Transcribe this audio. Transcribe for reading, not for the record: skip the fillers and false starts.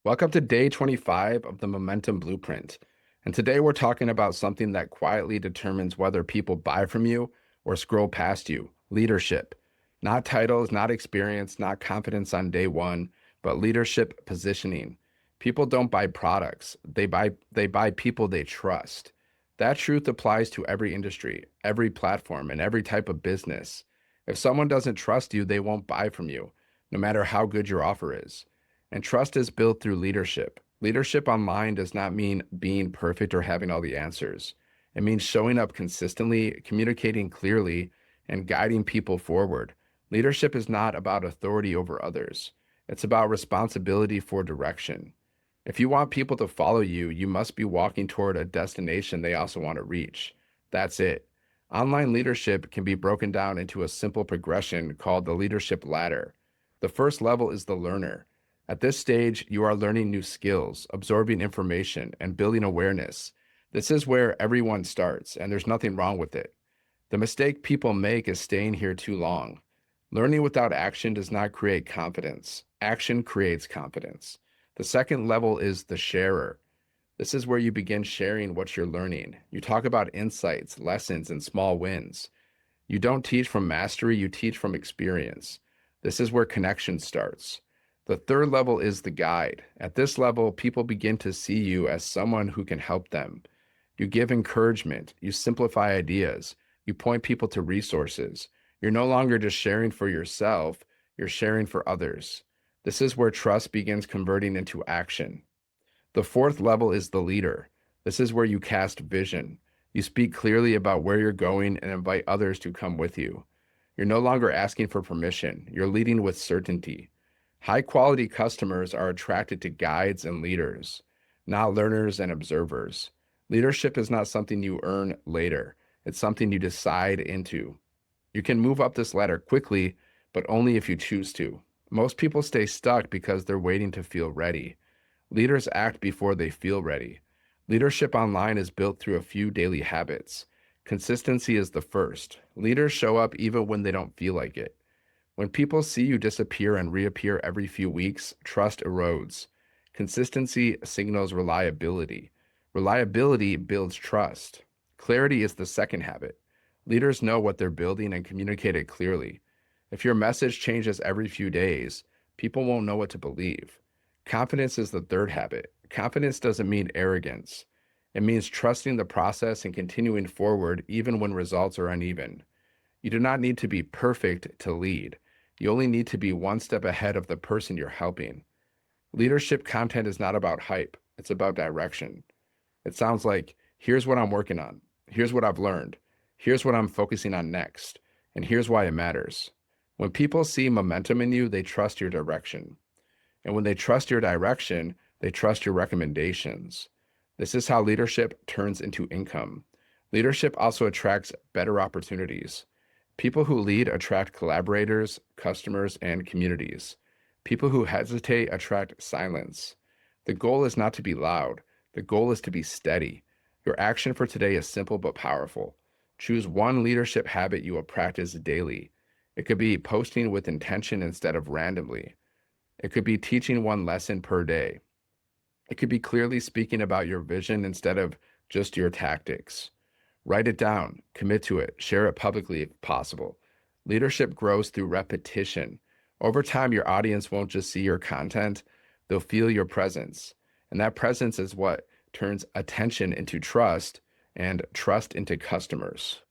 Welcome to day 25 of the Momentum Blueprint. And today we're talking about something that quietly determines whether people buy from you or scroll past you: leadership. Not titles, not experience, not confidence on day one, but leadership positioning. People don't buy products, they buy people they trust. That truth applies to every industry, every platform, and every type of business. If someone doesn't trust you, they won't buy from you, no matter how good your offer is. And trust is built through leadership. Leadership online does not mean being perfect or having all the answers. It means showing up consistently, communicating clearly, and guiding people forward. Leadership is not about authority over others. It's about responsibility for direction. If you want people to follow you, you must be walking toward a destination they also want to reach. That's it. Online leadership can be broken down into a simple progression called the leadership ladder. The first level is the learner. At this stage, you are learning new skills, absorbing information, and building awareness. This is where everyone starts, and there's nothing wrong with it. The mistake people make is staying here too long. Learning without action does not create confidence. Action creates confidence. The second level is the sharer. This is where you begin sharing what you're learning. You talk about insights, lessons, and small wins. You don't teach from mastery, you teach from experience. This is where connection starts. The third level is the guide. At this level, people begin to see you as someone who can help them. You give encouragement, you simplify ideas, you point people to resources. You're no longer just sharing for yourself, you're sharing for others. This is where trust begins converting into action. The fourth level is the leader. This is where you cast vision. You speak clearly about where you're going and invite others to come with you. You're no longer asking for permission, you're leading with certainty. High quality customers are attracted to guides and leaders, not learners and observers. Leadership is not something you earn later, it's something you decide into. You can move up this ladder quickly, but only if you choose to. Most people stay stuck because they're waiting to feel ready. Leaders act before they feel ready. Leadership online is built through a few daily habits. Consistency is the first. Leaders show up even when they don't feel like it. When people see you disappear and reappear every few weeks, trust erodes. Consistency signals reliability. Reliability builds trust. Clarity is the second habit. Leaders know what they're building and communicate it clearly. If your message changes every few days, people won't know what to believe. Confidence is the third habit. Confidence doesn't mean arrogance. It means trusting the process and continuing forward even when results are uneven. You do not need to be perfect to lead. You only need to be one step ahead of the person you're helping. Leadership content is not about hype, it's about direction. It sounds like, here's what I'm working on, here's what I've learned, here's what I'm focusing on next, and here's why it matters. When people see momentum in you, they trust your direction. And when they trust your direction, they trust your recommendations. This is how leadership turns into income. Leadership also attracts better opportunities. People who lead attract collaborators, customers, and communities. People who hesitate attract silence. The goal is not to be loud. The goal is to be steady. Your action for today is simple but powerful. Choose one leadership habit you will practice daily. It could be posting with intention instead of randomly. It could be teaching one lesson per day. It could be clearly speaking about your vision instead of just your tactics. Write it down, commit to it, share it publicly if possible. Leadership grows through repetition. Over time, your audience won't just see your content, they'll feel your presence. And that presence is what turns attention into trust and trust into customers.